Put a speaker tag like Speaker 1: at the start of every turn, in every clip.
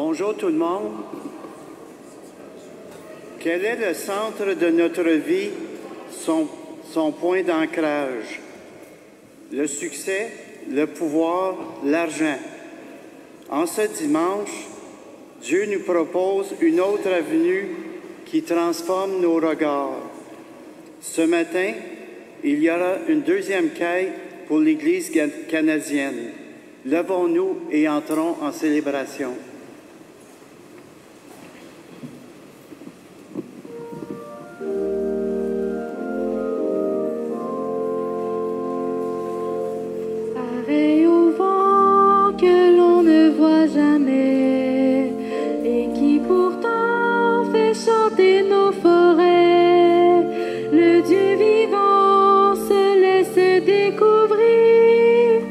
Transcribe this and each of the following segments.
Speaker 1: Bonjour tout le monde. Quel est le centre de notre vie, son point d'ancrage? Le succès, le pouvoir, l'argent. En ce dimanche, Dieu nous propose une autre avenue qui transforme nos regards. Ce matin, il y aura une deuxième quête pour l'Église canadienne. Levons-nous et entrons en célébration.
Speaker 2: Pareil au vent que l'on ne voit jamais et qui pourtant fait chanter nos forêts, le Dieu vivant se laisse découvrir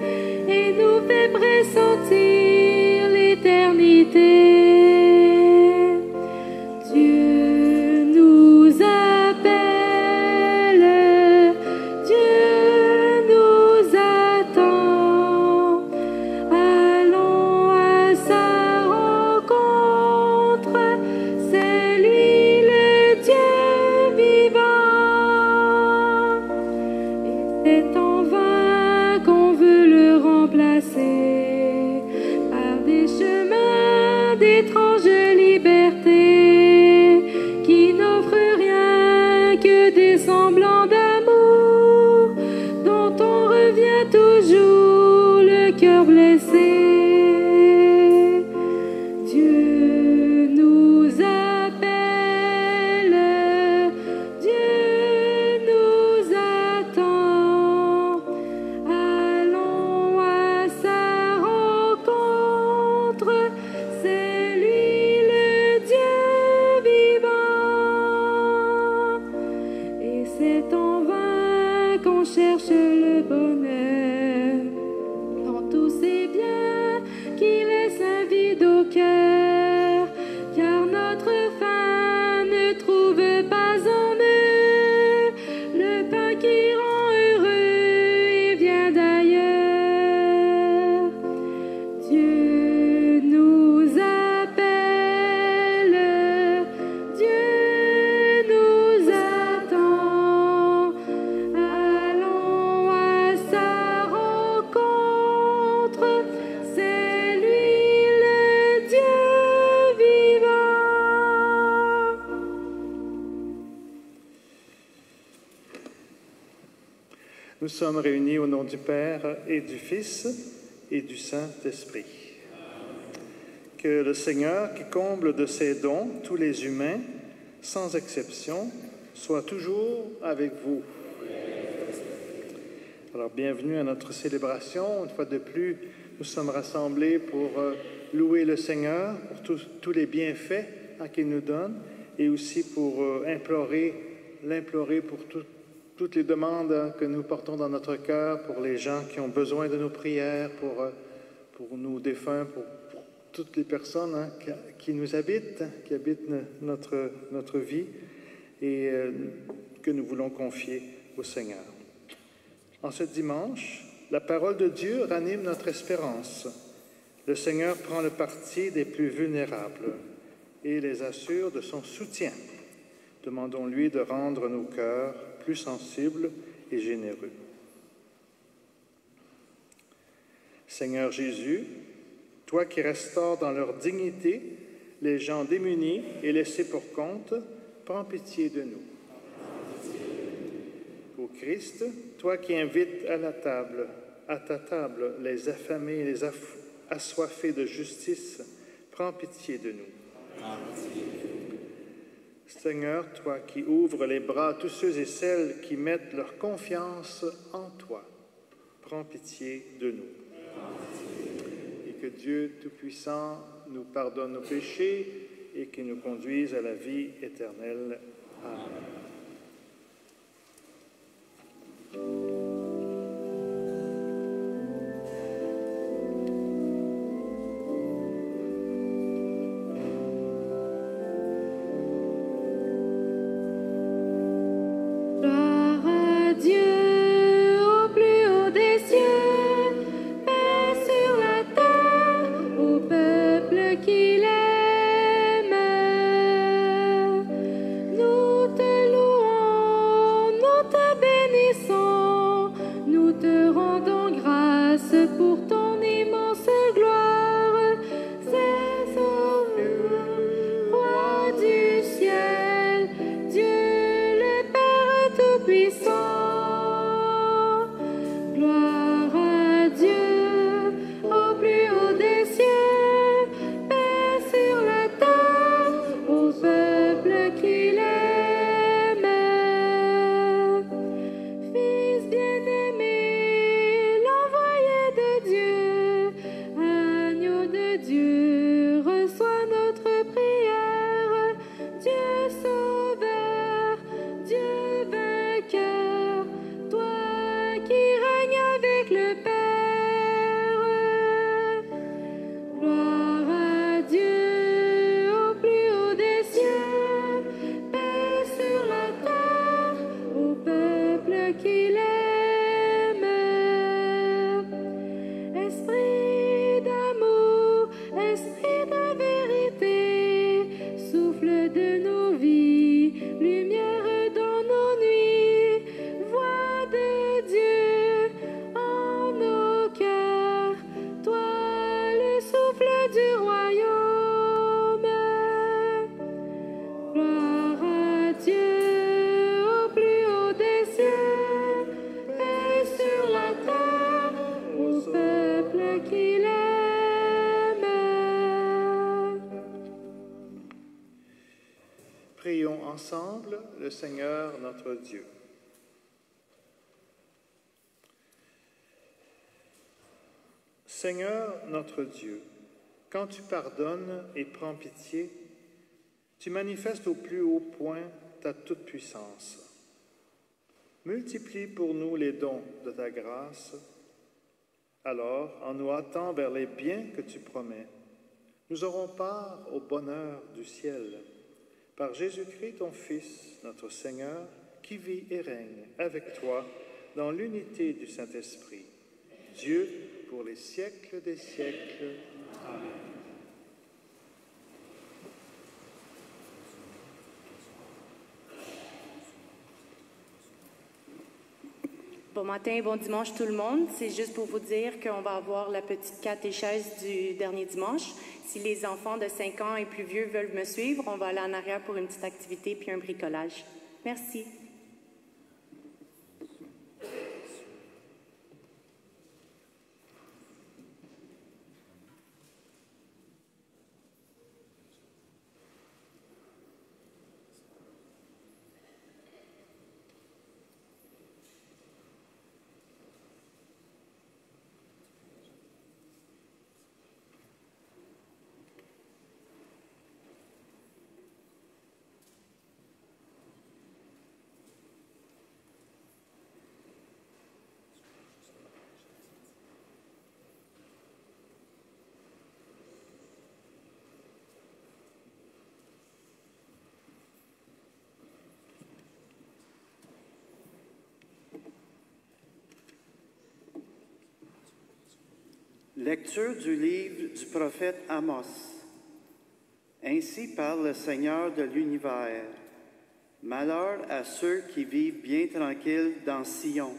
Speaker 2: et nous fait pressentir l'éternité. Dieu nous appelle, Dieu nous attend. Allons à sa rencontre, c'est lui le Dieu vivant. Et c'est en vain qu'on veut le remplacer par des chemins d'étrange liberté qui n'offrent rien que des semblants d'amour dont on revient toujours le cœur blessé. Dieu nous appelle, Dieu nous attend. Allons à sa rencontre, c'est lui le Dieu vivant. Et c'est en vain qu'on cherche le bonheur dans tous ces biens qui laissent un vide au cœur, car notre faim ne trouve pas en eux le pain qui rend heureux et vient d'ailleurs. Dieu nous appelle, Dieu nous attend. Allons à sa rencontre, c'est lui le Dieu vivant.
Speaker 3: Nous sommes réunis au nom du Père et du Fils et du Saint-Esprit. Que le Seigneur, qui comble de ses dons tous les humains, sans exception, soit toujours avec vous. Alors, bienvenue à notre célébration. Une fois de plus, nous sommes rassemblés pour louer le Seigneur pour tous les bienfaits qu'il nous donne et aussi pour l'implorer pour toutes les demandes que nous portons dans notre cœur, pour les gens qui ont besoin de nos prières, pour nos défunts, pour toutes les personnes qui nous habitent, qui habitent notre vie et que nous voulons confier au Seigneur. En ce dimanche, la parole de Dieu ranime notre espérance. Le Seigneur prend le parti des plus vulnérables et les assure de son soutien. Demandons-lui de rendre nos cœurs plus sensibles et généreux. Seigneur Jésus, toi qui restaures dans leur dignité les gens démunis et laissés pour compte, prends pitié de nous. Ô Christ, toi qui invites à ta table les affamés et les assoiffés de justice, prends pitié de nous. Seigneur, toi qui ouvres les bras à tous ceux et celles qui mettent leur confiance en toi, prends pitié de nous. Et que Dieu Tout-Puissant nous pardonne nos péchés et qu'il nous conduise à la vie éternelle. Amen.
Speaker 2: Gloire à Dieu au plus haut des cieux, paix sur la terre, au peuple qu'il aime. de nos vies, lumière dans nos nuits, voix de Dieu en nos cœurs, toi le souffle du royaume. Gloire à Dieu au plus haut des cieux, paix sur la terre au peuple qu'il aime.
Speaker 3: Prions ensemble le Seigneur notre Dieu. Seigneur notre Dieu, quand tu pardonnes et prends pitié, tu manifestes au plus haut point ta toute-puissance. Multiplie pour nous les dons de ta grâce. Alors, en nous hâtant vers les biens que tu promets, nous aurons part au bonheur du ciel. Par Jésus-Christ, ton Fils, notre Seigneur, qui vit et règne avec toi dans l'unité du Saint-Esprit, Dieu pour les siècles des siècles. Amen.
Speaker 4: Bon matin et bon dimanche tout le monde. C'est juste pour vous dire qu'on va avoir la petite catéchèse du dernier dimanche. Si les enfants de 5 ans et plus vieux veulent me suivre, on va aller en arrière pour une petite activité puis un bricolage. Merci.
Speaker 1: Lecture du livre du prophète Amos. Ainsi parle le Seigneur de l'univers. Malheur à ceux qui vivent bien tranquilles dans Sion,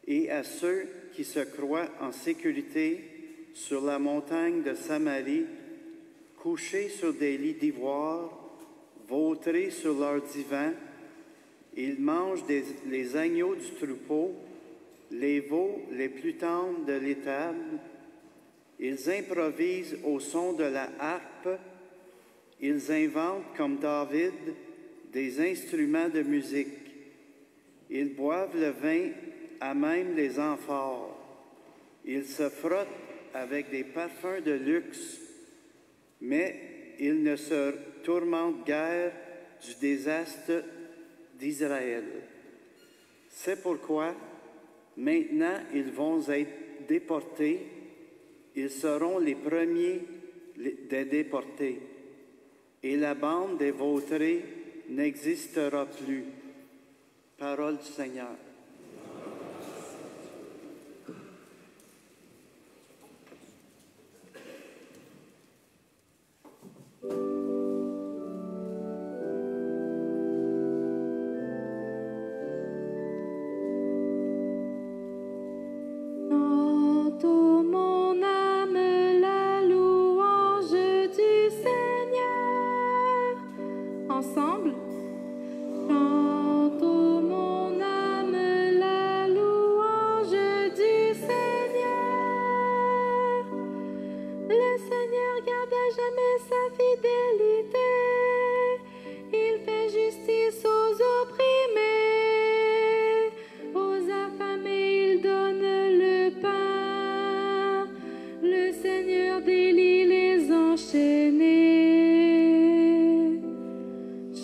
Speaker 1: et à ceux qui se croient en sécurité sur la montagne de Samarie, couchés sur des lits d'ivoire, vautrés sur leurs divans. Ils mangent les agneaux du troupeau, les veaux les plus tendres de l'étable. Ils improvisent au son de la harpe. Ils inventent, comme David, des instruments de musique. Ils boivent le vin à même les amphores. Ils se frottent avec des parfums de luxe, mais ils ne se tourmentent guère du désastre d'Israël. C'est pourquoi, maintenant, ils vont être déportés. Ils seront les premiers des déportés. Et la bande des vautrés n'existera plus. Parole du Seigneur.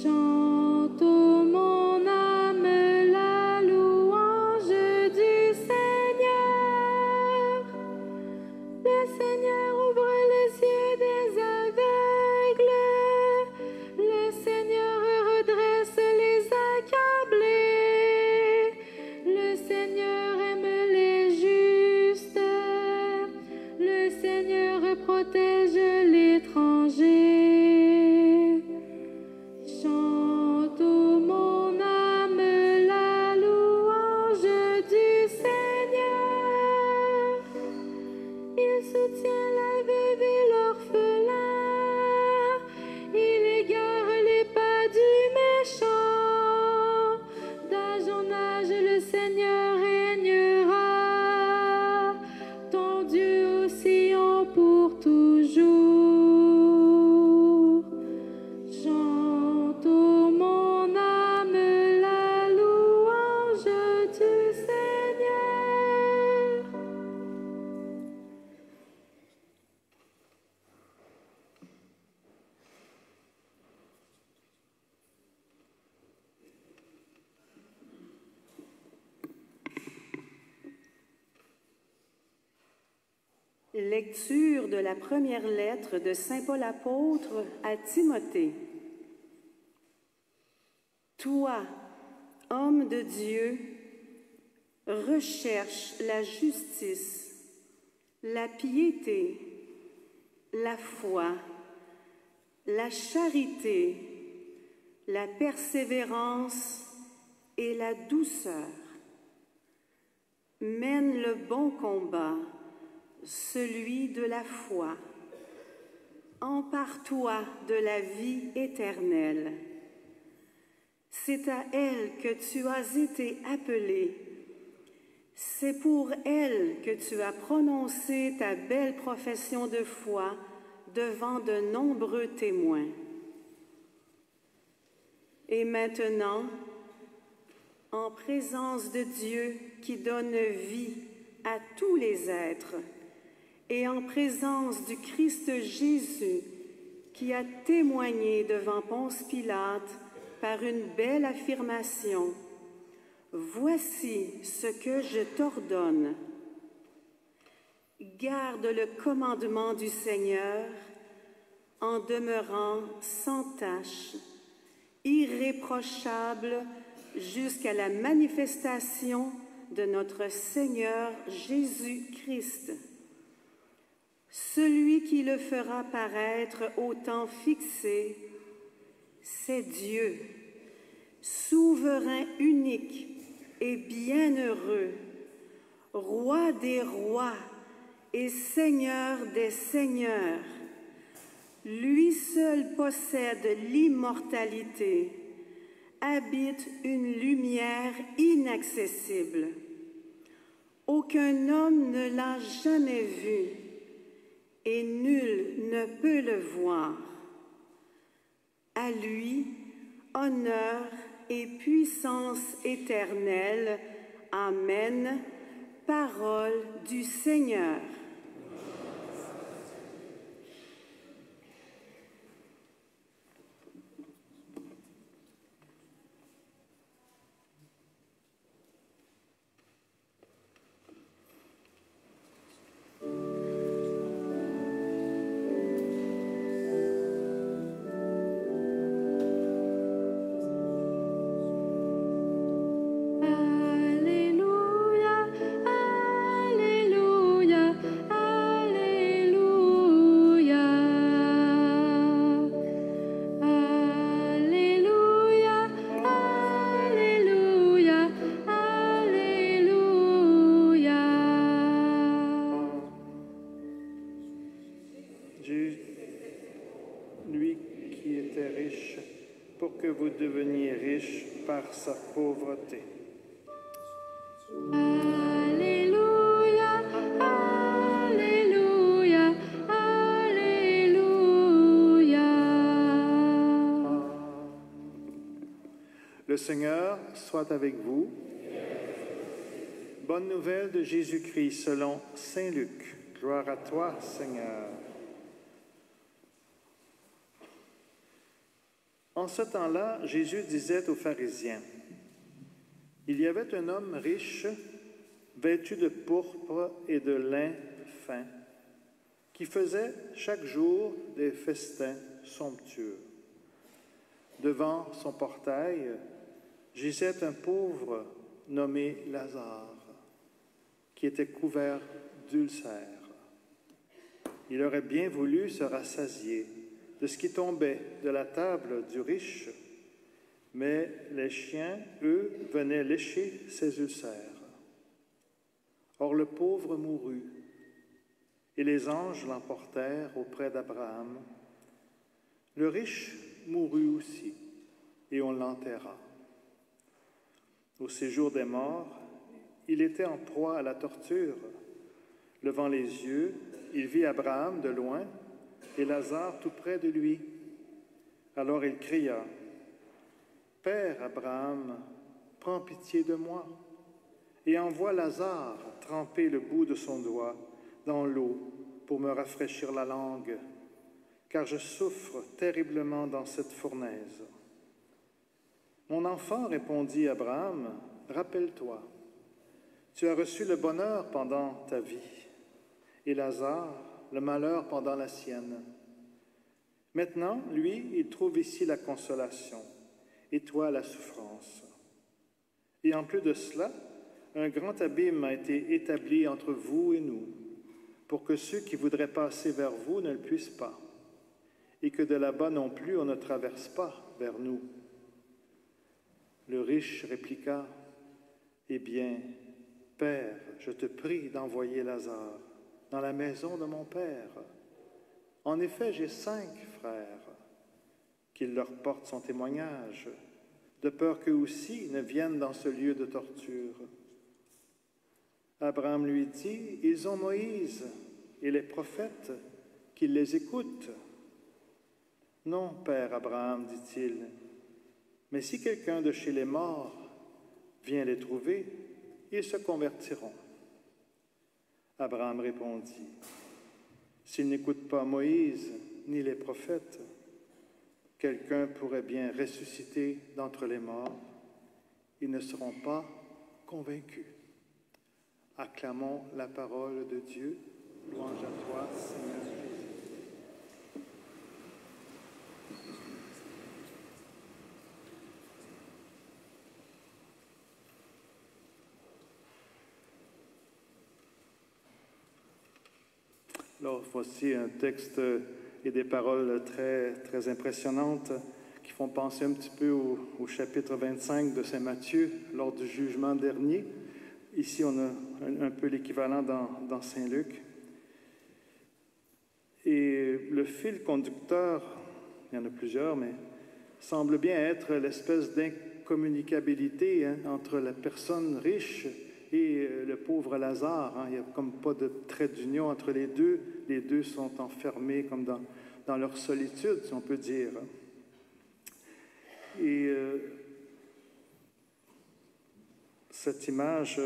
Speaker 2: Chant
Speaker 5: Lecture de la première lettre de Saint Paul apôtre à Timothée. Toi, homme de Dieu, recherche la justice, la piété, la foi, la charité, la persévérance et la douceur. Mène le bon combat, celui de la foi. Empare-toi de la vie éternelle. C'est à elle que tu as été appelé. C'est pour elle que tu as prononcé ta belle profession de foi devant de nombreux témoins. Et maintenant, en présence de Dieu qui donne vie à tous les êtres, et en présence du Christ Jésus qui a témoigné devant Ponce Pilate par une belle affirmation, voici ce que je t'ordonne. Garde le commandement du Seigneur en demeurant sans tache, irréprochable jusqu'à la manifestation de notre Seigneur Jésus-Christ. Celui qui le fera paraître au temps fixé, c'est Dieu, souverain unique et bienheureux, roi des rois et seigneur des seigneurs. Lui seul possède l'immortalité, habite une lumière inaccessible. Aucun homme ne l'a jamais vu et nul ne peut le voir. À lui, honneur et puissance éternelle. Amen. Parole du Seigneur.
Speaker 3: Par sa pauvreté.
Speaker 2: Alléluia, Alléluia, Alléluia.
Speaker 3: Le Seigneur soit avec vous. Bonne nouvelle de Jésus-Christ selon Saint Luc. Gloire à toi, Seigneur. En ce temps-là, Jésus disait aux pharisiens, « Il y avait un homme riche, vêtu de pourpre et de lin fin, qui faisait chaque jour des festins somptueux. Devant son portail gisait un pauvre nommé Lazare, qui était couvert d'ulcères. Il aurait bien voulu se rassasier de ce qui tombait de la table du riche, mais les chiens, eux, venaient lécher ses ulcères. Or le pauvre mourut, et les anges l'emportèrent auprès d'Abraham. Le riche mourut aussi, et on l'enterra. Au séjour des morts, il était en proie à la torture. Levant les yeux, il vit Abraham de loin, et Lazare tout près de lui. Alors il cria, « Père Abraham, prends pitié de moi, et envoie Lazare tremper le bout de son doigt dans l'eau pour me rafraîchir la langue, car je souffre terriblement dans cette fournaise. » Mon enfant, répondit Abraham, « Rappelle-toi, tu as reçu le bonheur pendant ta vie, et Lazare le malheur pendant la sienne. Maintenant, lui, il trouve ici la consolation, et toi la souffrance. Et en plus de cela, un grand abîme a été établi entre vous et nous, pour que ceux qui voudraient passer vers vous ne le puissent pas, et que de là-bas non plus on ne traverse pas vers nous. Le riche répliqua, « Eh bien, Père, je te prie d'envoyer Lazare dans la maison de mon Père. En effet, j'ai 5 frères, qu'il leur porte son témoignage, de peur qu'eux aussi ne viennent dans ce lieu de torture. » Abraham lui dit, « Ils ont Moïse et les prophètes, qu'ils les écoutent. » « Non, Père Abraham, dit-il, mais si quelqu'un de chez les morts vient les trouver, ils se convertiront. » Abraham répondit, « S'ils n'écoutent pas Moïse ni les prophètes, quelqu'un pourrait bien ressusciter d'entre les morts. Ils ne seront pas convaincus. » Acclamons la parole de Dieu. Louange à toi, Seigneur Jésus. Alors, voici un texte et des paroles très, très impressionnantes qui font penser un petit peu au chapitre 25 de Saint Matthieu lors du jugement dernier. Ici, on a un peu l'équivalent dans Saint Luc. Et le fil conducteur, il y en a plusieurs, mais semble bien être l'espèce d'incommunicabilité entre la personne riche et le pauvre Lazare. Il n'y a comme pas de trait d'union entre les deux. Les deux sont enfermés comme dans leur solitude, si on peut dire. Et cette image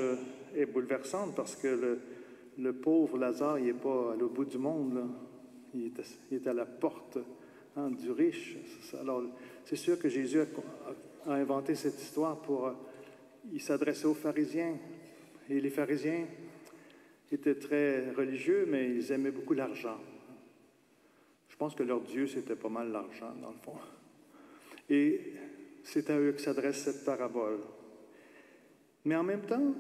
Speaker 3: est bouleversante parce que le pauvre Lazare, il n'est pas à l'autre bout du monde, là. Il est à la porte du riche. Alors, c'est sûr que Jésus a inventé cette histoire il s'adressait aux pharisiens. Et les pharisiens étaient très religieux, mais ils aimaient beaucoup l'argent. Je pense que leur Dieu, c'était pas mal l'argent, dans le fond. Et c'est à eux que s'adresse cette parabole. Mais en même temps,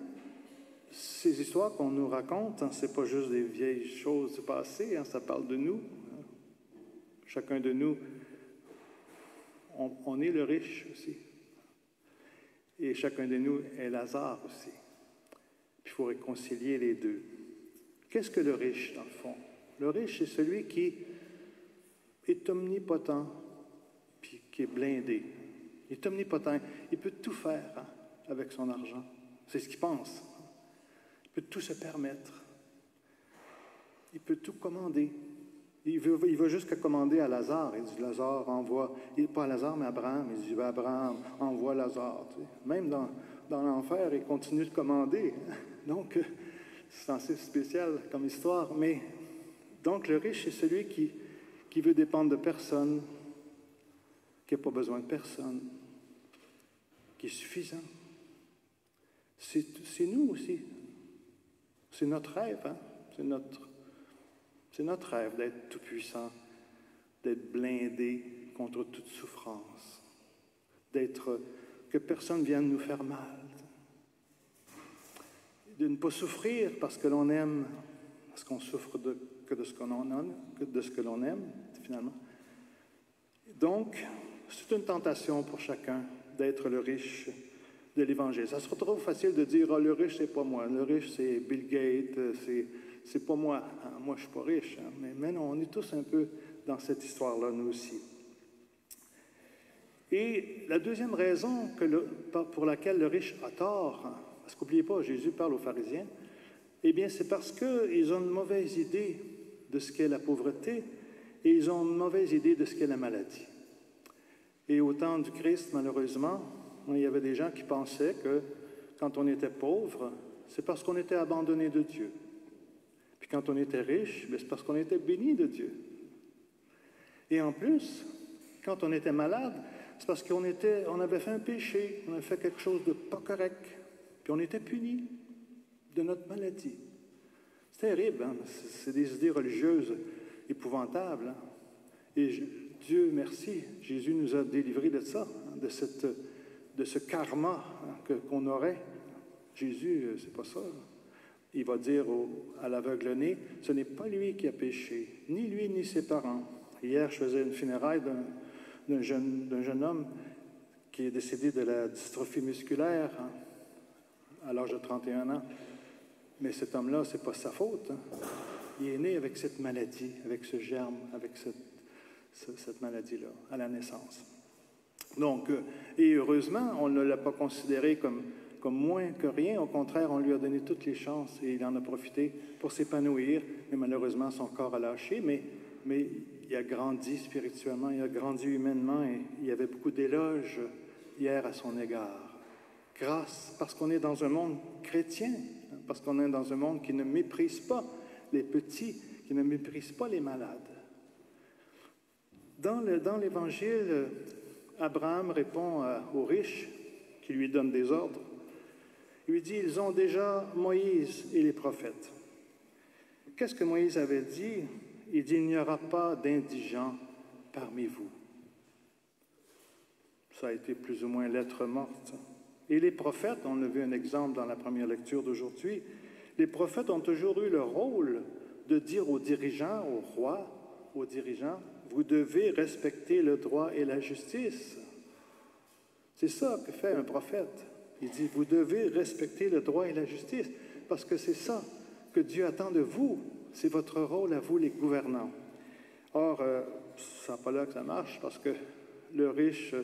Speaker 3: ces histoires qu'on nous raconte, c'est pas juste des vieilles choses du passé, ça parle de nous. Chacun de nous, on est le riche aussi. Et chacun de nous est Lazare aussi. Puis il faut réconcilier les deux. Qu'est-ce que le riche, dans le fond? Le riche, c'est celui qui est omnipotent, puis qui est blindé. Il est omnipotent. Il peut tout faire avec son argent. C'est ce qu'il pense. Il peut tout se permettre. Il peut tout commander. Il veut jusqu'à commander à Lazare. Il dit, Lazare envoie, pas à Lazare, mais à Abraham. Il dit, Abraham envoie Lazare. Tu sais. Même dans l'enfer, il continue de commander. Donc, c'est assez spécial comme histoire. Mais, donc, le riche, c'est celui qui veut dépendre de personne, qui n'a pas besoin de personne, qui est suffisant. C'est nous aussi. C'est notre rêve, C'est notre rêve d'être tout-puissant, d'être blindé contre toute souffrance, que personne ne vienne nous faire mal, de ne pas souffrir parce que l'on aime, parce qu'on souffre que de ce que l'on aime, finalement. Donc, c'est une tentation pour chacun d'être le riche de l'Évangile. Ça serait trop facile de dire, le riche, c'est pas moi, le riche, c'est Bill Gates, c'est pas moi. Moi, je suis pas riche. Mais non, on est tous un peu dans cette histoire-là, nous aussi. Et la deuxième raison pour laquelle le riche a tort, parce qu'oubliez pas, Jésus parle aux pharisiens, eh bien, c'est parce qu'ils ont une mauvaise idée de ce qu'est la pauvreté et ils ont une mauvaise idée de ce qu'est la maladie. Et au temps du Christ, malheureusement, il y avait des gens qui pensaient que quand on était pauvre, c'est parce qu'on était abandonné de Dieu. Puis quand on était riche, c'est parce qu'on était béni de Dieu. Et en plus, quand on était malade, c'est parce qu'on avait fait un péché, on avait fait quelque chose de pas correct, puis on était puni de notre maladie. C'est terrible, hein? C'est des idées religieuses épouvantables. Hein? Et Dieu merci, Jésus nous a délivrés de ça, hein, de ce karma, hein, qu'on aurait. Jésus, c'est pas ça. Il va dire à l'aveugle-né, ce n'est pas lui qui a péché, ni lui ni ses parents. Hier, je faisais une funéraille d'un jeune homme qui est décédé de la dystrophie musculaire, hein, à l'âge de 31 ans. Mais cet homme-là, ce n'est pas sa faute. Hein. Il est né avec cette maladie, avec ce germe, avec cette maladie-là, à la naissance. Donc, et heureusement, on ne l'a pas considéré comme moins que rien. Au contraire, on lui a donné toutes les chances et il en a profité pour s'épanouir. Mais malheureusement, son corps a lâché. Mais il a grandi spirituellement, il a grandi humainement et il y avait beaucoup d'éloges hier à son égard. Parce qu'on est dans un monde chrétien, parce qu'on est dans un monde qui ne méprise pas les petits, qui ne méprise pas les malades. Dans l'Évangile, Abraham répond aux riches qui lui donnent des ordres. Il lui dit, ils ont déjà Moïse et les prophètes. Qu'est-ce que Moïse avait dit? Il dit, il n'y aura pas d'indigents parmi vous. Ça a été plus ou moins lettre morte. Et les prophètes, on a vu un exemple dans la première lecture d'aujourd'hui, les prophètes ont toujours eu le rôle de dire aux dirigeants, aux rois, aux dirigeants, vous devez respecter le droit et la justice. C'est ça que fait un prophète. Il dit, vous devez respecter le droit et la justice, parce que c'est ça que Dieu attend de vous. C'est votre rôle à vous, les gouvernants. Or, ce n'est pas là que ça marche, parce que le riche,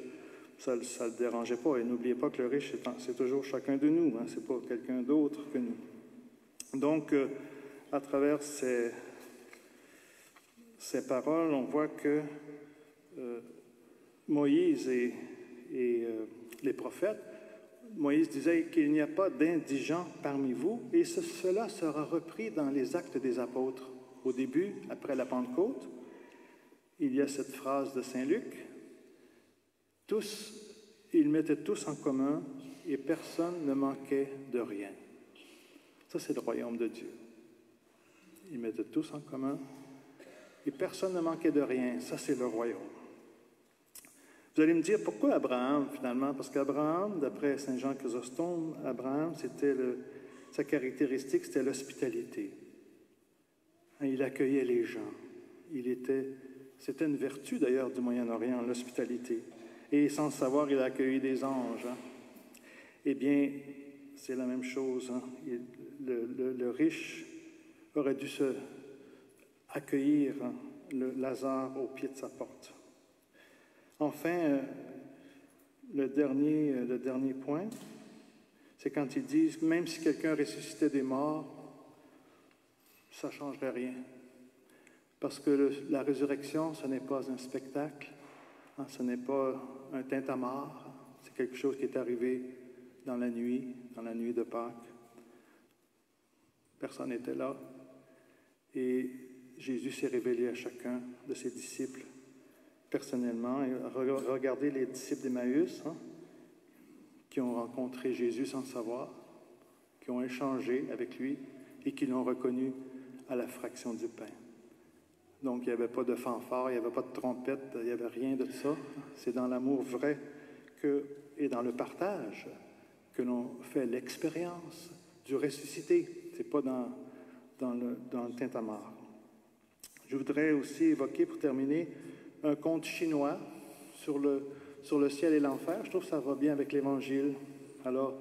Speaker 3: ça ne le dérangeait pas. Et n'oubliez pas que le riche, c'est toujours chacun de nous, hein, ce n'est pas quelqu'un d'autre que nous. Donc, à travers ces paroles, on voit que Moïse et les prophètes, Moïse disait qu'il n'y a pas d'indigents parmi vous, et cela sera repris dans les Actes des Apôtres. Au début, après la Pentecôte, il y a cette phrase de Saint Luc, ils mettaient tous en commun et personne ne manquait de rien. Ça, c'est le royaume de Dieu. Ils mettaient tous en commun et personne ne manquait de rien. Ça, c'est le royaume. Vous allez me dire, pourquoi Abraham, finalement? Parce qu'Abraham, d'après Saint Jean Chrysostome, Abraham, sa caractéristique, c'était l'hospitalité. Il accueillait les gens. C'était une vertu, d'ailleurs, du Moyen-Orient, l'hospitalité. Et sans le savoir, il a accueilli des anges. Hein. Eh bien, c'est la même chose. Hein. Le riche aurait dû accueillir le Lazare au pied de sa porte. Enfin, le dernier point, c'est quand ils disent, même si quelqu'un ressuscitait des morts, ça ne changerait rien. Parce que la résurrection, ce n'est pas un spectacle, hein, ce n'est pas un tintamarre, c'est quelque chose qui est arrivé dans la nuit de Pâques. Personne n'était là. Et Jésus s'est révélé à chacun de ses disciples personnellement. Et regardez les disciples d'Emmaüs, hein, qui ont rencontré Jésus sans le savoir, qui ont échangé avec lui et qui l'ont reconnu à la fraction du pain. Donc, il n'y avait pas de fanfare, il n'y avait pas de trompette, il n'y avait rien de ça. C'est dans l'amour vrai et dans le partage que l'on fait l'expérience du ressuscité. Ce n'est pas dans le tintamarre. Je voudrais aussi évoquer, pour terminer, un conte chinois sur le ciel et l'enfer. Je trouve que ça va bien avec l'Évangile. Alors,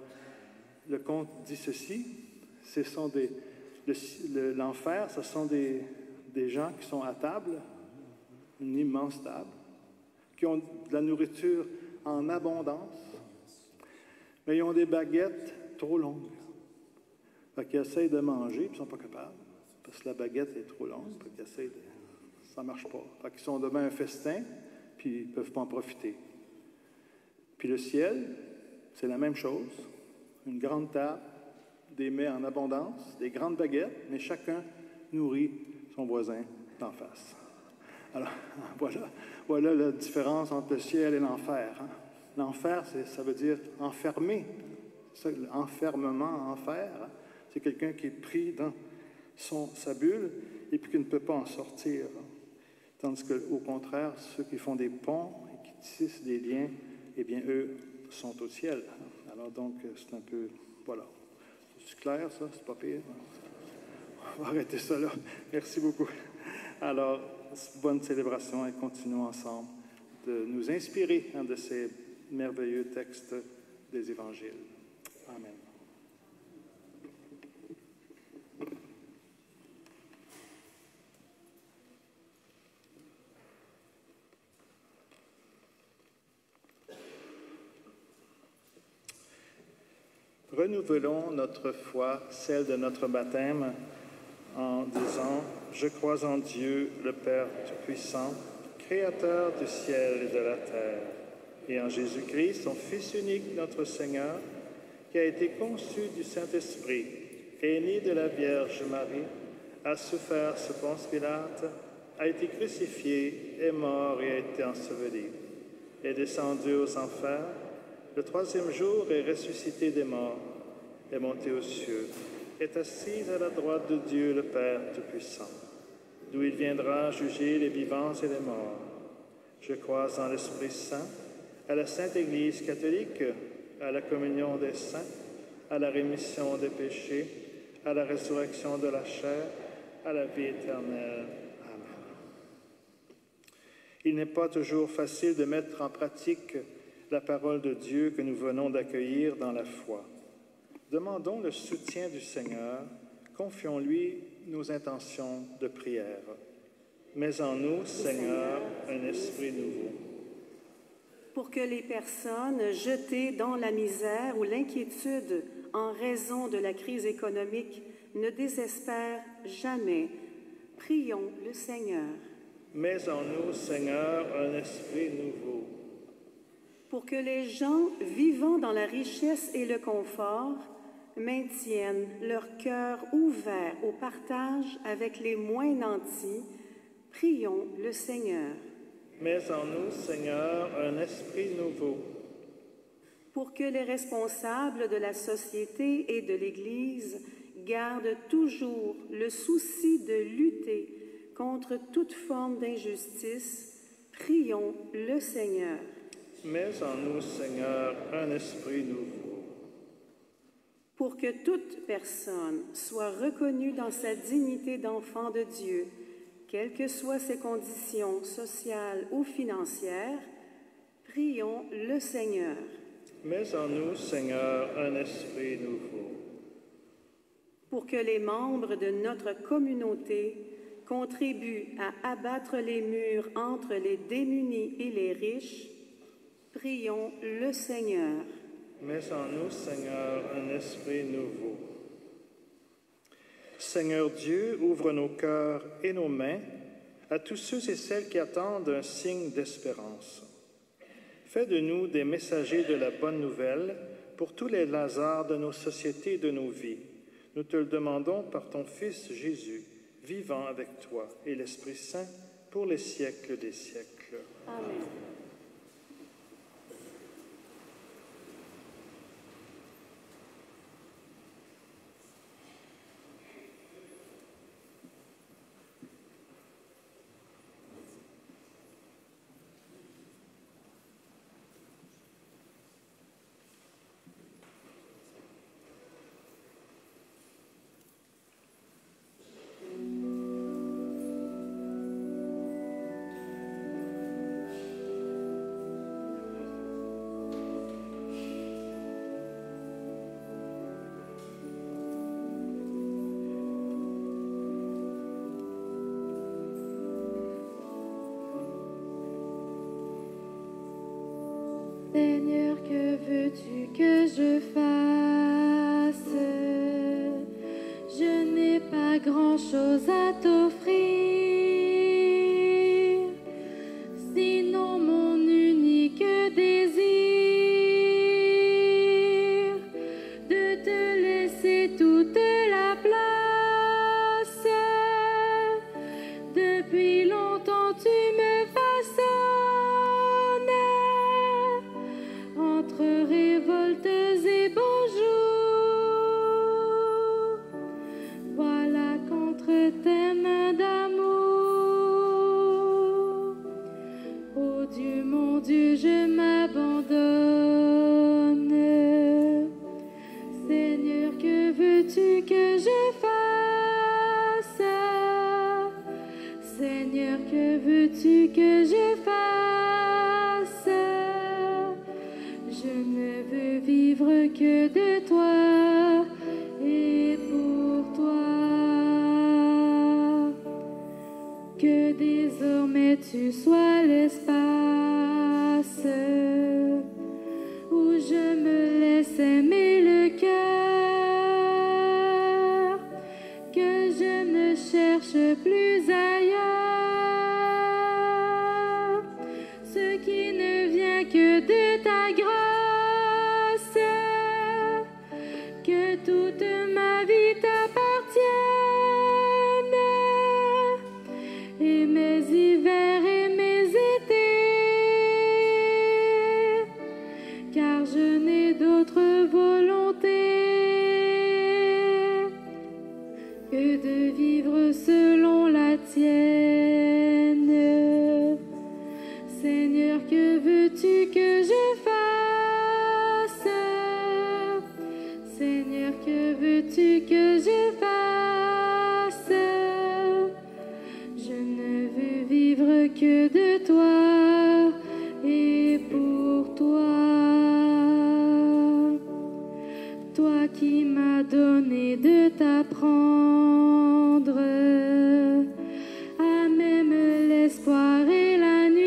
Speaker 3: le conte dit ceci, l'enfer, ce sont des gens qui sont à table, une immense table, qui ont de la nourriture en abondance, mais ils ont des baguettes trop longues. Fait qu'ils essayent de manger, puis ils ne sont pas capables, parce que la baguette est trop longue, fait qu'ils essayent ça ne marche pas. Fait qu'ils sont devant un festin, puis ils ne peuvent pas en profiter. Puis le ciel, c'est la même chose, une grande table, des mets en abondance, des grandes baguettes, mais chacun nourrit son voisin d'en face. Alors, voilà la différence entre le ciel et l'enfer. Hein. L'enfer, ça veut dire enfermé. Enfermement, enfer, hein. C'est quelqu'un qui est pris dans sa bulle et puis qu'il ne peut pas en sortir. Tandis qu'au contraire, ceux qui font des ponts et qui tissent des liens, eh bien, eux sont au ciel. Alors donc, c'est un peu... Voilà. C'est clair, ça? C'est pas pire? On va arrêter ça là. Merci beaucoup. Alors, bonne célébration et continuons ensemble de nous inspirer de ces merveilleux textes des Évangiles. Amen. Renouvelons notre foi, celle de notre baptême, en disant « Je crois en Dieu, le Père Tout-Puissant, Créateur du ciel et de la terre, et en Jésus-Christ, son Fils unique, notre Seigneur, qui a été conçu du Saint-Esprit, est né de la Vierge Marie, a souffert sous Ponce Pilate, a été crucifié, est mort et a été enseveli, est descendu aux enfers, le troisième jour est ressuscité des morts, est monté aux cieux, est assis à la droite de Dieu le Père Tout-Puissant, d'où il viendra juger les vivants et les morts. Je crois en l'Esprit Saint, à la Sainte Église catholique, à la communion des saints, à la rémission des péchés, à la résurrection de la chair, à la vie éternelle. Amen. Il n'est pas toujours facile de mettre en pratique la parole de Dieu que nous venons d'accueillir dans la foi. Demandons le soutien du Seigneur, confions-lui nos intentions de prière. Mets en nous, Seigneur, un esprit nouveau.
Speaker 5: Pour que les personnes jetées dans la misère ou l'inquiétude en raison de la crise économique ne désespèrent jamais, prions le Seigneur.
Speaker 3: Mets en nous, Seigneur, un esprit nouveau.
Speaker 5: Pour que les gens vivant dans la richesse et le confort maintiennent leur cœur ouvert au partage avec les moins nantis, prions le Seigneur.
Speaker 3: Mets en nous, Seigneur, un esprit nouveau.
Speaker 5: Pour que les responsables de la société et de l'Église gardent toujours le souci de lutter contre toute forme d'injustice, prions le Seigneur.
Speaker 3: Mets en nous, Seigneur, un esprit nouveau.
Speaker 5: Pour que toute personne soit reconnue dans sa dignité d'enfant de Dieu, quelles que soient ses conditions sociales ou financières, prions le Seigneur.
Speaker 3: Mets en nous, Seigneur, un esprit nouveau.
Speaker 5: Pour que les membres de notre communauté contribuent à abattre les murs entre les démunis et les riches, prions le Seigneur.
Speaker 3: Mets en nous, Seigneur, un esprit nouveau. Seigneur Dieu, ouvre nos cœurs et nos mains à tous ceux et celles qui attendent un signe d'espérance. Fais de nous des messagers de la bonne nouvelle pour tous les Lazars de nos sociétés et de nos vies. Nous te le demandons par ton Fils Jésus, vivant avec toi et l'Esprit Saint pour les siècles des siècles.
Speaker 5: Amen.
Speaker 2: Seigneur, que veux-tu que je fasse? Je n'ai pas grand-chose à t'offrir, sinon mon unique désir de te laisser toute la place. Depuis longtemps tu me façonnes entre révoltes et beaux jours. Voilà quand je ne veux vivre que de toi et pour toi. Que désormais tu sois l'espace où je me laisse aimer le cœur, que je ne cherche plus ailleurs ce qui ne vient que de ta grâce, que toute ma vie t'appartienne, et mes hivers et mes étés, car je n'ai d'autre volonté que de vivre selon la tienne. Seigneur, que veux-tu que je fasse? Seigneur, que veux-tu que je fasse? Je ne veux vivre que de toi et pour toi. Toi qui m'as donné de t'apprendre à même l'espoir et la nuit.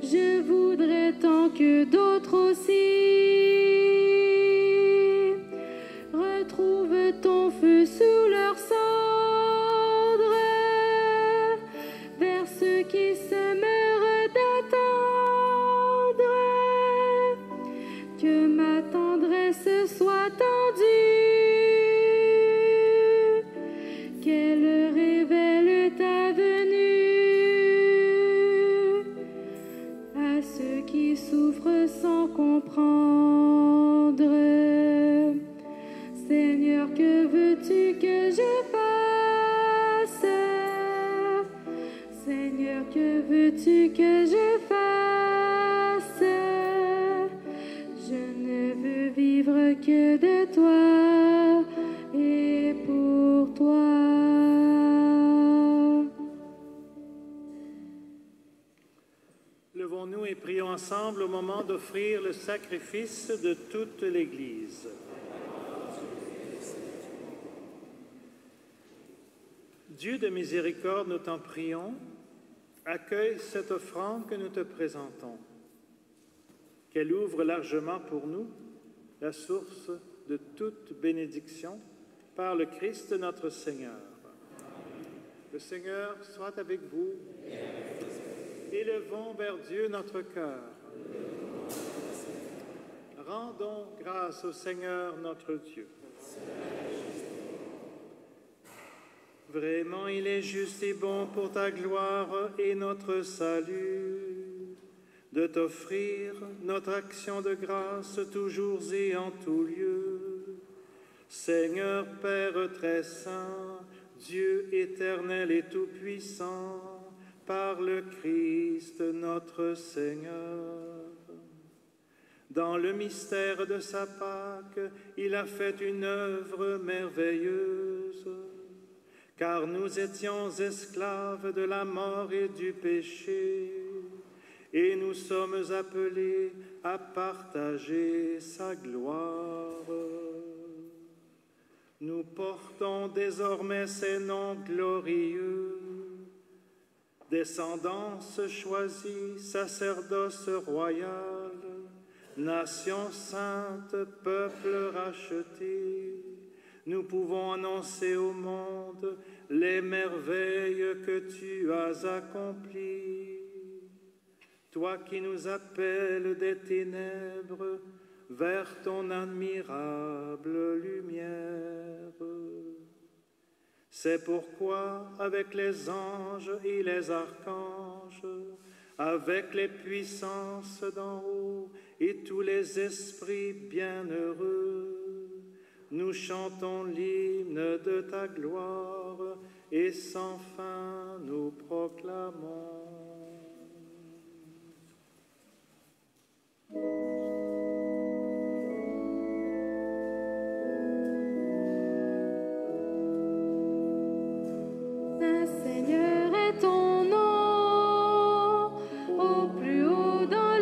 Speaker 2: Je voudrais tant que d'autres aussi retrouvent ton feu sous leurs cendres, vers ceux qui se meurent d'attendre, que ma tendresse soit tendue, qu'elle révèle ta venue à ceux qui souffrent sans comprendre. Seigneur, que veux-tu que je fasse? Seigneur, que veux-tu que je fasse? Je ne veux vivre que de toi et pour toi.
Speaker 3: Levons-nous et prions ensemble au moment d'offrir le sacrifice de toute l'Église. Dieu de miséricorde, nous t'en prions, accueille cette offrande que nous te présentons. Qu'elle ouvre largement pour nous la source de toute bénédiction par le Christ notre Seigneur. Le Seigneur soit avec vous. Élevons vers Dieu notre cœur. Rendons grâce au Seigneur notre Dieu. Vraiment, il est juste et bon pour ta gloire et notre salut de t'offrir notre action de grâce toujours et en tout lieu. Seigneur Père très saint, Dieu éternel et tout-puissant, par le Christ notre Seigneur. Dans le mystère de sa Pâque, il a fait une œuvre merveilleuse, car nous étions esclaves de la mort et du péché, et nous sommes appelés à partager sa gloire. Nous portons désormais ces noms glorieux: descendance choisie, sacerdoce royal, nation sainte, peuple racheté. Nous pouvons annoncer au monde les merveilles que tu as accomplies. Toi qui nous appelles des ténèbres vers ton admirable lumière. C'est pourquoi, avec les anges et les archanges, avec les puissances d'en haut et tous les esprits bienheureux, nous chantons l'hymne de ta gloire et sans fin nous proclamons.
Speaker 2: Saint Seigneur est ton nom, au plus haut dans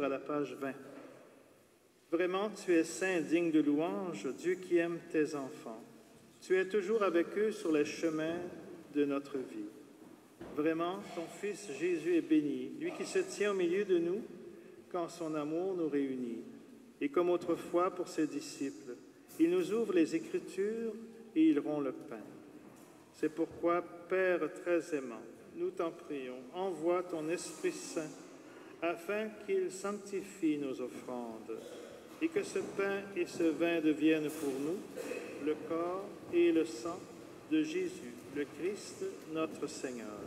Speaker 3: à la page 20. Vraiment, tu es saint, digne de louange, Dieu qui aime tes enfants. Tu es toujours avec eux sur les chemins de notre vie. Vraiment, ton Fils Jésus est béni, lui qui se tient au milieu de nous quand son amour nous réunit. Et comme autrefois pour ses disciples, il nous ouvre les Écritures et il rompt le pain. C'est pourquoi, Père très aimant, nous t'en prions, envoie ton Esprit Saint afin qu'il sanctifie nos offrandes et que ce pain et ce vin deviennent pour nous le corps et le sang de Jésus, le Christ, notre Seigneur.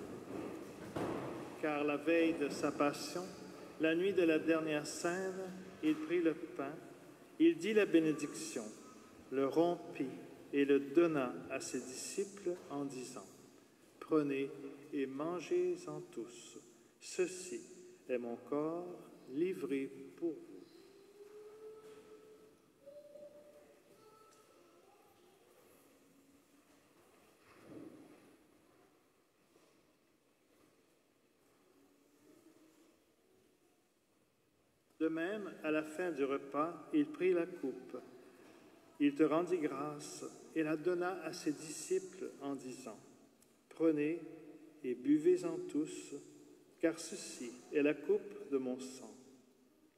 Speaker 3: Car la veille de sa passion, la nuit de la dernière scène, il prit le pain, il dit la bénédiction, le rompit et le donna à ses disciples en disant, « Prenez et mangez-en tous. Ceci est mon corps livré pour vous. » De même, à la fin du repas, il prit la coupe. Il te rendit grâce et la donna à ses disciples en disant, « Prenez et buvez-en tous, car ceci est la coupe de mon sang,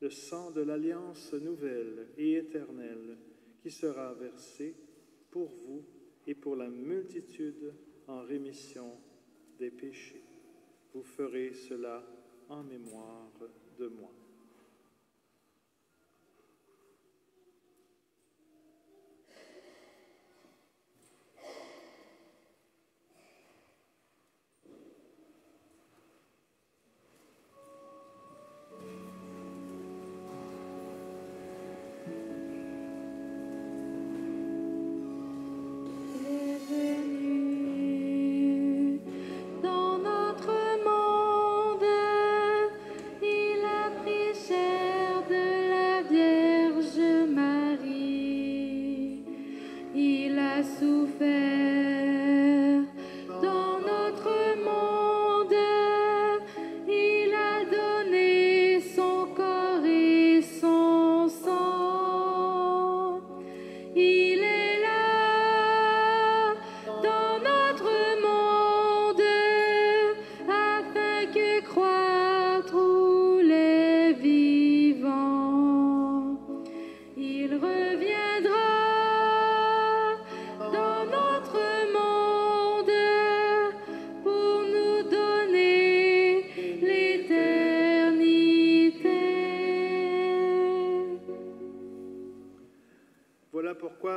Speaker 3: le sang de l'alliance nouvelle et éternelle qui sera versé pour vous et pour la multitude en rémission des péchés. Vous ferez cela en mémoire de moi. »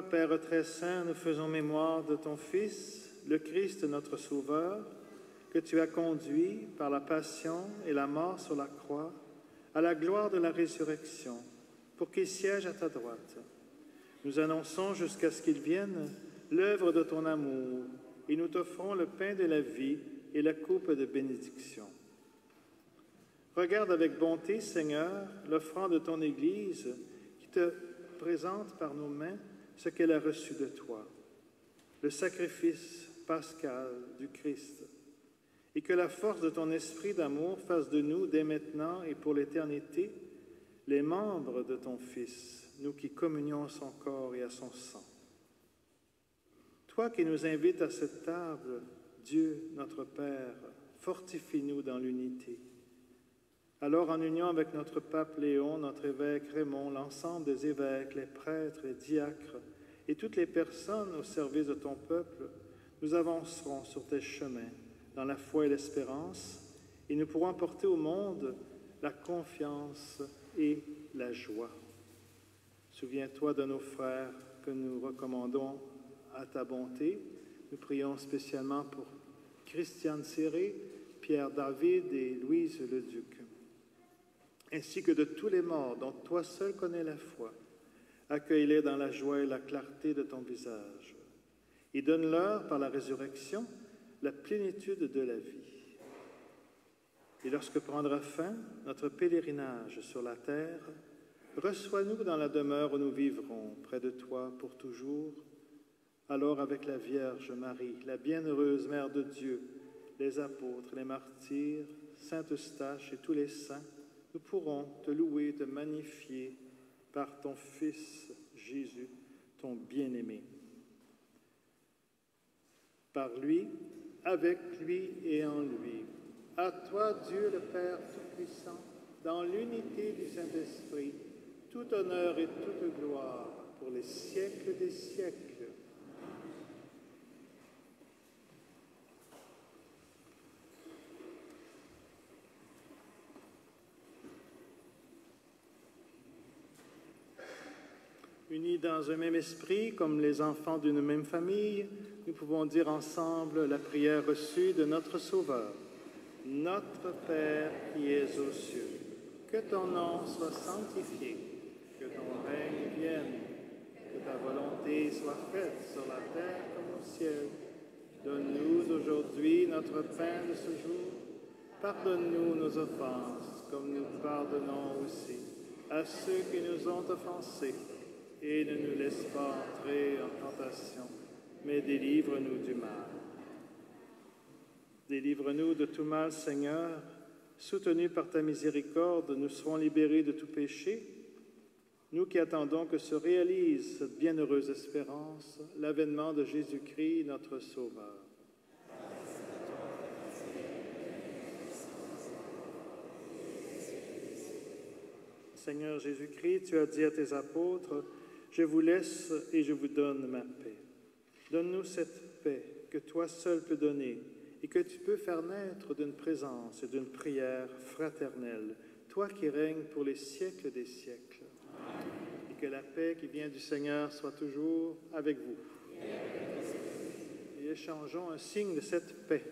Speaker 3: Père très saint, nous faisons mémoire de ton Fils, le Christ notre Sauveur, que tu as conduit par la passion et la mort sur la croix à la gloire de la résurrection, pour qu'il siège à ta droite. Nous annonçons jusqu'à ce qu'il vienne l'œuvre de ton amour, et nous t'offrons le pain de la vie et la coupe de bénédiction. Regarde avec bonté, Seigneur, l'offrande de ton Église qui te présente par nos mains ce qu'elle a reçu de toi, le sacrifice pascal du Christ, et que la force de ton esprit d'amour fasse de nous, dès maintenant et pour l'éternité, les membres de ton Fils, nous qui communions à son corps et à son sang. Toi qui nous invites à cette table, Dieu, notre Père, fortifie-nous dans l'unité. Alors, en union avec notre pape Léon, notre évêque Raymond, l'ensemble des évêques, les prêtres, les diacres et toutes les personnes au service de ton peuple, nous avancerons sur tes chemins dans la foi et l'espérance, et nous pourrons apporter au monde la confiance et la joie. Souviens-toi de nos frères que nous recommandons à ta bonté. Nous prions spécialement pour Christiane Serré, Pierre David et Louise Leduc, ainsi que de tous les morts dont toi seul connais la foi. Accueille-les dans la joie et la clarté de ton visage, et donne-leur par la résurrection la plénitude de la vie. Et lorsque prendra fin notre pèlerinage sur la terre, reçois-nous dans la demeure où nous vivrons, près de toi pour toujours. Alors avec la Vierge Marie, la bienheureuse Mère de Dieu, les apôtres, les martyrs, Saint Eustache et tous les saints, nous pourrons te louer et te magnifier par ton Fils Jésus, ton bien-aimé. Par lui, avec lui et en lui. À toi, Dieu le Père Tout-Puissant, dans l'unité du Saint-Esprit, tout honneur et toute gloire pour les siècles des siècles. Unis dans un même esprit, comme les enfants d'une même famille, nous pouvons dire ensemble la prière reçue de notre Sauveur. Notre Père qui es aux cieux, que ton nom soit sanctifié, que ton règne vienne, que ta volonté soit faite sur la terre comme au ciel. Donne-nous aujourd'hui notre pain de ce jour. Pardonne-nous nos offenses, comme nous pardonnons aussi à ceux qui nous ont offensés. Et ne nous laisse pas entrer en tentation, mais délivre-nous du mal. Délivre-nous de tout mal, Seigneur. Soutenus par ta miséricorde, nous serons libérés de tout péché. Nous qui attendons que se réalise cette bienheureuse espérance, l'avènement de Jésus-Christ, notre Sauveur. Seigneur Jésus-Christ, tu as dit à tes apôtres, « Je vous laisse et je vous donne ma paix. » Donne-nous cette paix que toi seul peux donner et que tu peux faire naître d'une présence et d'une prière fraternelle, toi qui règnes pour les siècles des siècles. Et que la paix qui vient du Seigneur soit toujours avec vous. Et échangeons un signe de cette paix.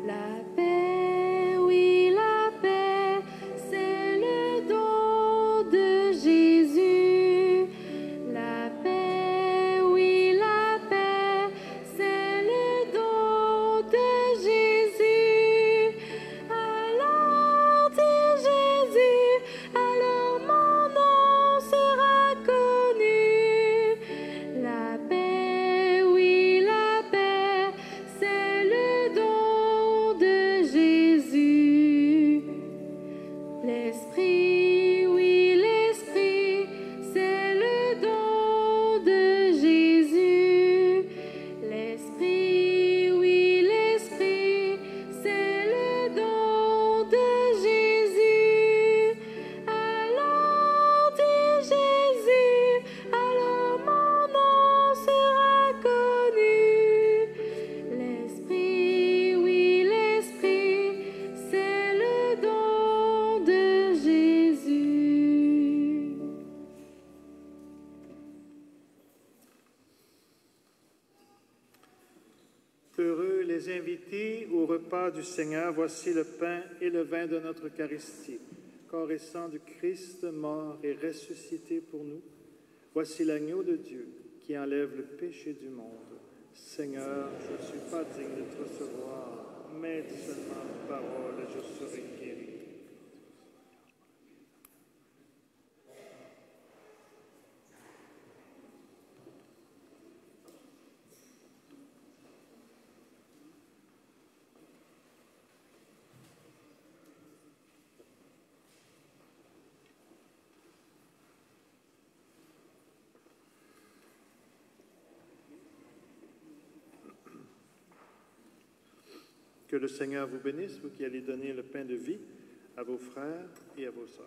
Speaker 2: La paix, oui, la paix, c'est le don de Jésus. La paix, oui, la paix, c'est le don de Jésus. Alors, dit Jésus, alors mon nom sera connu. La paix, oui, la paix, c'est le don de Jésus. L'Esprit, oui, l'Esprit, c'est le don de Jésus. L'Esprit, oui, l'Esprit, c'est le don de Jésus. Alors, dit Jésus, alors mon nom sera connu. L'Esprit, oui, l'Esprit, c'est le don de Jésus.
Speaker 3: Heureux les invités au repas du Seigneur, voici le pain et le vin de notre Eucharistie, corps et sang du Christ mort et ressuscité pour nous. Voici l'agneau de Dieu qui enlève le péché du monde. Seigneur, je ne suis pas digne de te recevoir, mais dis seulement une parole et je serai guéri. Que le Seigneur vous bénisse, vous qui allez donner le pain de vie à vos frères et à vos sœurs.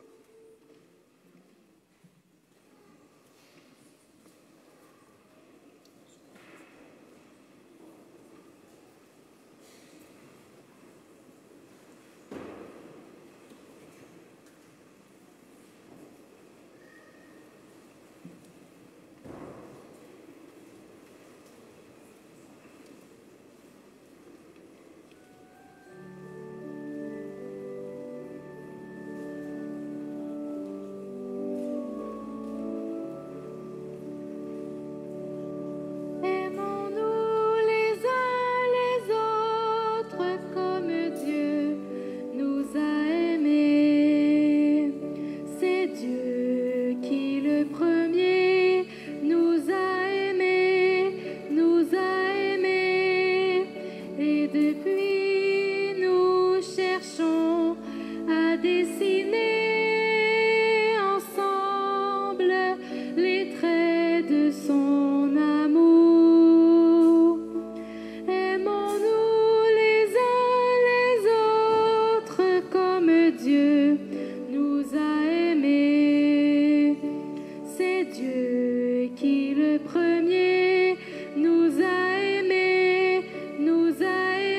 Speaker 2: Dieu qui le premier nous a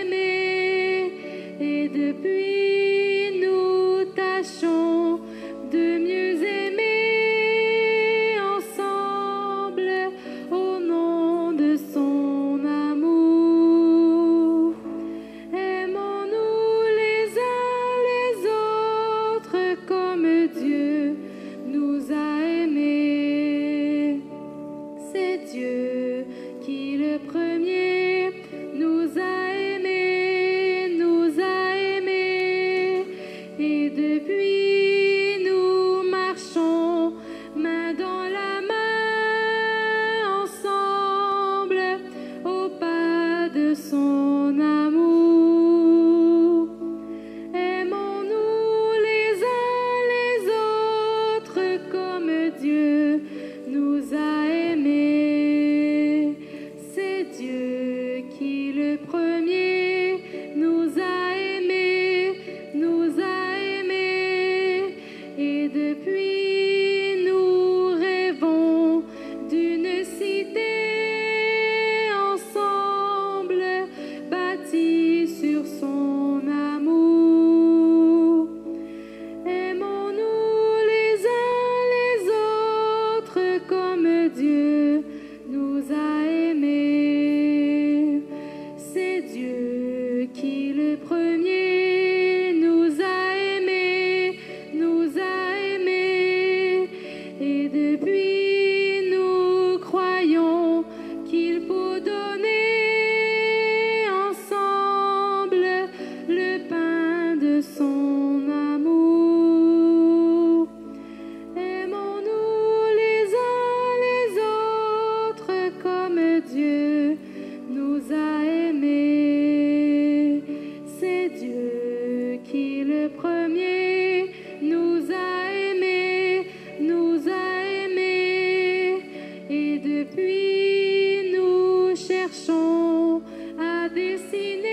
Speaker 2: aimés, et depuis nous tâchons de mieux aimer ensemble au nom de son amour. Aimons-nous les uns les autres comme Dieu nous a aimés. C'est Dieu qui le premier nous a aimés, et depuis nous marchons main dans la main ensemble au pas de son amour. Aimons-nous les uns les autres comme Dieu nous a aimés. C'est Dieu qui le premier nous a aimés, et depuis nous rêvons d'une cité ensemble bâtie sur son amour. Aimons-nous les uns les autres comme Dieu nous a aimés. C'est Dieu qui le premier nous a aimés, et depuis nous croyons qu'il faut donner ensemble le pain de son amour. Aimons-nous les uns les autres comme Dieu nous a aimés. C'est Dieu qui le premier nous a aimés, et depuis nous cherchons à dessiner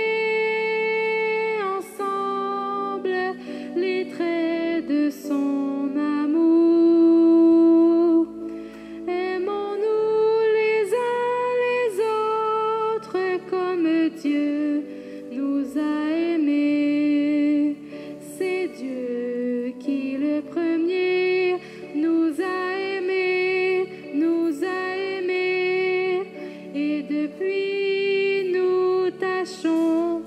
Speaker 2: ensemble les traits de son amour. Aimons-nous les uns les autres comme Dieu nous a aimés. C'est Dieu qui le premier nous a aimés, et depuis nous tâchons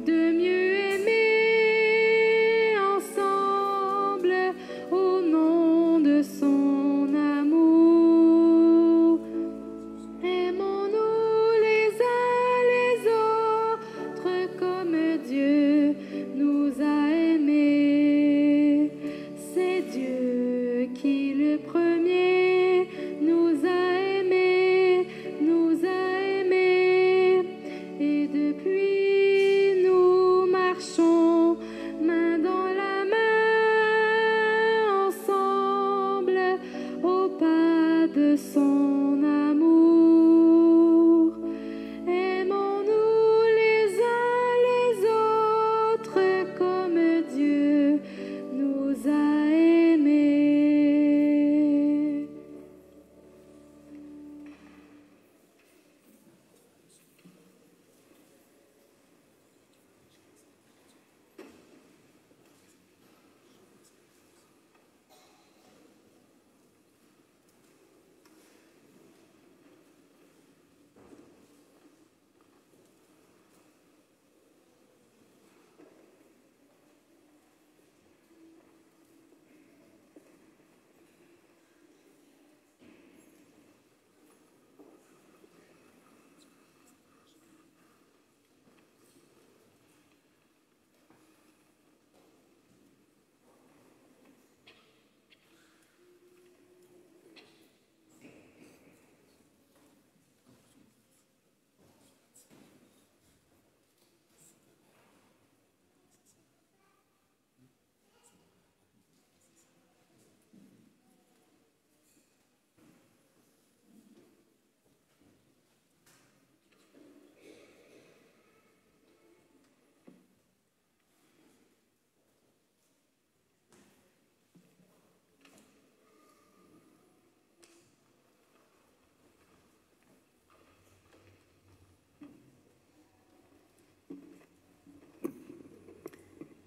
Speaker 2: de mieux aimer ensemble au nom de son amour. Aimons-nous les uns les autres comme Dieu nous a aimés. C'est Dieu qui le premier nous a aimés, et depuis nous marchons main dans la main ensemble au pas de son amour. Aimons-nous les uns les autres comme Dieu nous a aimés.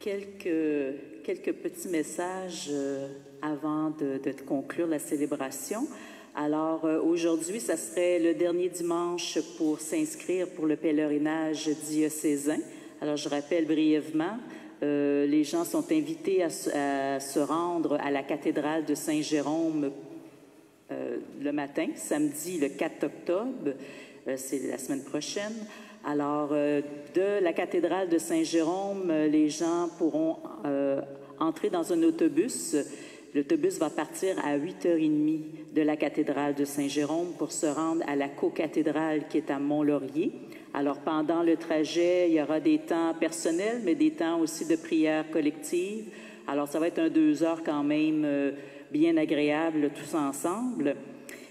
Speaker 6: quelques petits messages avant de conclure la célébration. Alors, aujourd'hui, ça serait le dernier dimanche pour s'inscrire pour le pèlerinage diocésain. Alors, je rappelle brièvement, les gens sont invités à se rendre à la cathédrale de Saint-Jérôme le matin, samedi le 4 octobre, c'est la semaine prochaine. Alors, de la cathédrale de Saint-Jérôme, les gens pourront entrer dans un autobus. L'autobus va partir à 8h30 de la cathédrale de Saint-Jérôme pour se rendre à la co-cathédrale qui est à Mont-Laurier. Alors, pendant le trajet, il y aura des temps personnels, mais des temps aussi de prière collective. Alors, ça va être un 2 heures quand même bien agréable tous ensemble.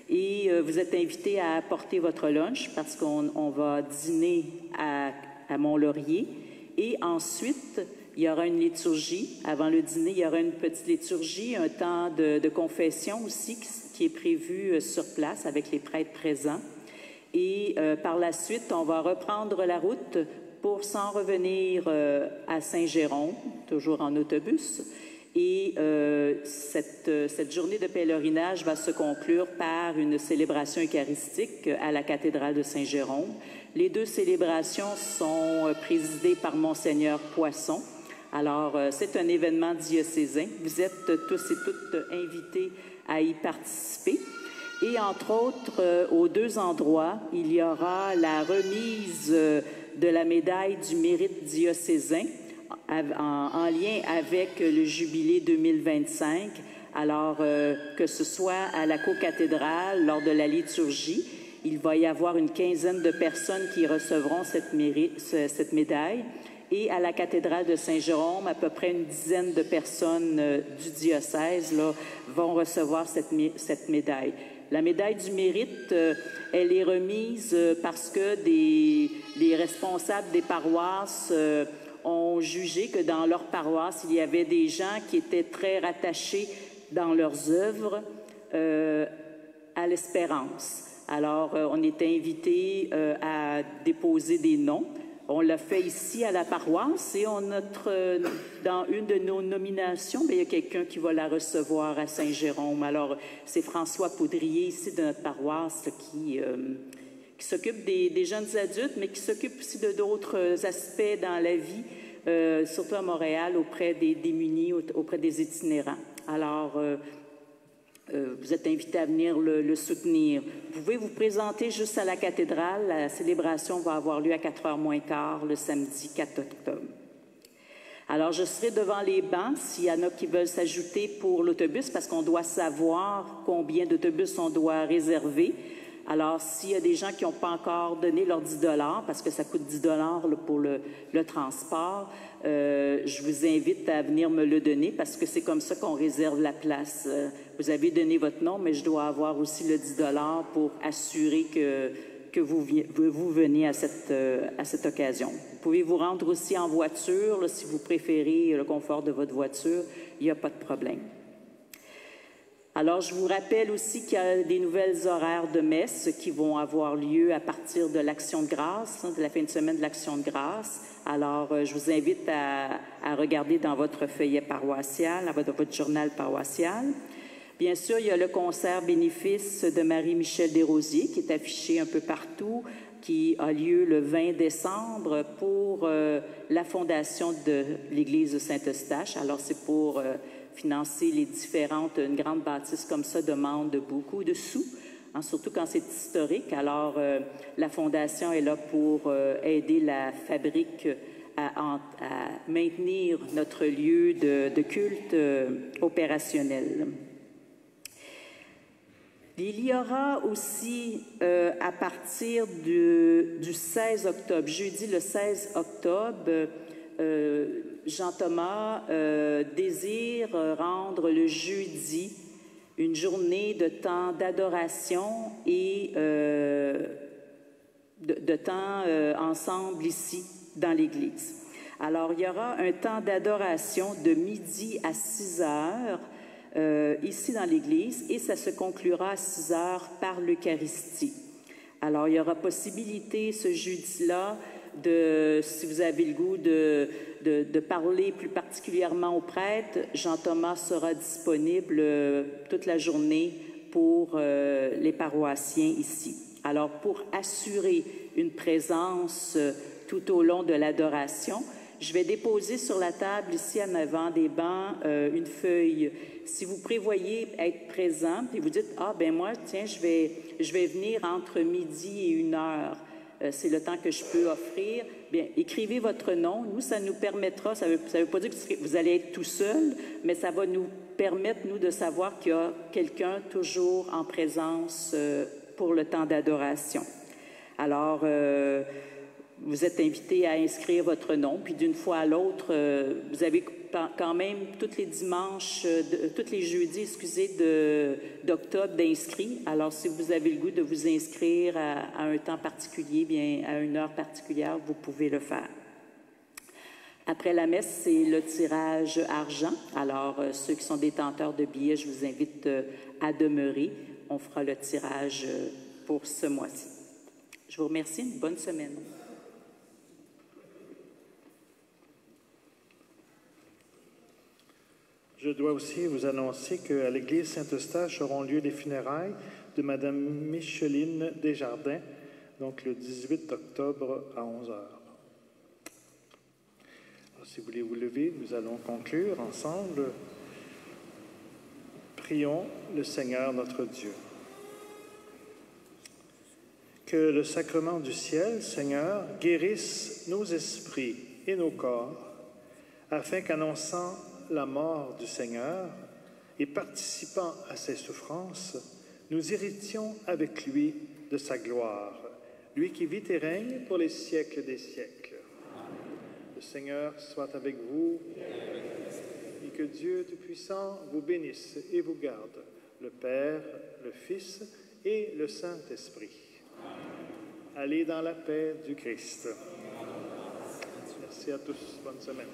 Speaker 6: Et vous êtes invités à apporter votre lunch parce qu'on va dîner à Mont-Laurier. Et ensuite, il y aura une liturgie. Avant le dîner, il y aura une petite liturgie, un temps de confession aussi qui est prévu sur place avec les prêtres présents. Et par la suite, on va reprendre la route pour s'en revenir à Saint-Jérôme, toujours en autobus. Et cette journée de pèlerinage va se conclure par une célébration eucharistique à la cathédrale de Saint-Jérôme. Les 2 célébrations sont présidées par Monseigneur Poisson. Alors, c'est un événement diocésain. Vous êtes tous et toutes invités à y participer. Et entre autres, aux 2 endroits, il y aura la remise de la médaille du mérite diocésain en lien avec le jubilé 2025. Alors, que ce soit à la co-cathédrale, lors de la liturgie, il va y avoir une quinzaine de personnes qui recevront cette médaille. Et à la cathédrale de Saint-Jérôme, à peu près une dizaine de personnes du diocèse là, vont recevoir cette médaille. La médaille du mérite, elle est remise parce que les responsables des paroisses ont jugé que dans leur paroisse, il y avait des gens qui étaient très rattachés dans leurs œuvres à l'espérance. Alors, on était invités à déposer des noms. On l'a fait ici à la paroisse et dans une de nos nominations, bien, il y a quelqu'un qui va la recevoir à Saint-Jérôme. Alors, c'est François Poudrier, ici de notre paroisse, qui s'occupe des jeunes adultes, mais qui s'occupe aussi d'autres aspects dans la vie, surtout à Montréal, auprès des démunis, auprès des itinérants. Alors, vous êtes invités à venir le soutenir. Vous pouvez vous présenter juste à la cathédrale. La célébration va avoir lieu à 4h moins quart le samedi 4 octobre. Alors, je serai devant les bancs s'il y en a qui veulent s'ajouter pour l'autobus parce qu'on doit savoir combien d'autobus on doit réserver. Alors, s'il y a des gens qui n'ont pas encore donné leurs 10 $, parce que ça coûte 10 $ pour le transport, je vous invite à venir me le donner parce que c'est comme ça qu'on réserve la place. Vous avez donné votre nom, mais je dois avoir aussi le 10 $ pour assurer que vous venez à cette occasion. Vous pouvez vous rendre aussi en voiture, là, si vous préférez le confort de votre voiture, il n'y a pas de problème. Alors, je vous rappelle aussi qu'il y a des nouvelles horaires de messe qui vont avoir lieu à partir de l'Action de grâce, de la fin de semaine de l'Action de grâce. Alors, je vous invite à regarder dans votre feuillet paroissial, dans votre journal paroissial. Bien sûr, il y a le concert bénéfice de Marie-Michel Desrosiers qui est affiché un peu partout, qui a lieu le 20 décembre pour la fondation de l'Église de Saint-Eustache. Alors, c'est pour financer une grande bâtisse comme ça demande beaucoup de sous, hein, surtout quand c'est historique. Alors, la Fondation est là pour aider la fabrique à maintenir notre lieu de culte opérationnel. Il y aura aussi, à partir du 16 octobre, jeudi le 16 octobre, Jean-Thomas désire rendre le jeudi une journée de temps d'adoration et de temps ensemble ici dans l'Église. Alors, il y aura un temps d'adoration de midi à 6 heures ici dans l'Église et ça se conclura à 6 heures par l'Eucharistie. Alors, il y aura possibilité ce jeudi-là si vous avez le goût de parler plus particulièrement aux prêtres, Jean-Thomas sera disponible toute la journée pour les paroissiens ici. Alors, pour assurer une présence tout au long de l'adoration, je vais déposer sur la table ici en avant des bancs une feuille. Si vous prévoyez être présent, puis vous dites « Ah, ben moi, tiens, je vais venir entre midi et 1h. C'est le temps que je peux offrir. » Bien, écrivez votre nom. Nous, ça nous permettra, ça veut pas dire que vous allez être tout seul, mais ça va nous permettre, nous, de savoir qu'il y a quelqu'un toujours en présence pour le temps d'adoration. Alors, vous êtes invité à inscrire votre nom, puis d'une fois à l'autre, vous avez quand même tous les dimanches, tous les jeudis, d'octobre d'inscrits. Alors, si vous avez le goût de vous inscrire à un temps particulier, bien à une heure particulière, vous pouvez le faire. Après la messe, c'est le tirage argent. Alors, ceux qui sont détenteurs de billets, je vous invite à demeurer. On fera le tirage pour ce mois-ci. Je vous remercie. Une bonne semaine.
Speaker 3: Je dois aussi vous annoncer qu'à l'église Saint-Eustache auront lieu les funérailles de Mme Micheline Desjardins, donc le 18 octobre à 11h. Alors, si vous voulez vous lever, nous allons conclure ensemble. Prions le Seigneur notre Dieu. Que le sacrement du ciel, Seigneur, guérisse nos esprits et nos corps, afin qu'annonçant la mort du Seigneur et participant à ses souffrances, nous héritions avec lui de sa gloire, lui qui vit et règne pour les siècles des siècles. Le Seigneur soit avec vous et que Dieu Tout-Puissant vous bénisse et vous garde, le Père, le Fils et le Saint-Esprit. Allez dans la paix du Christ. Merci à tous. Bonne semaine.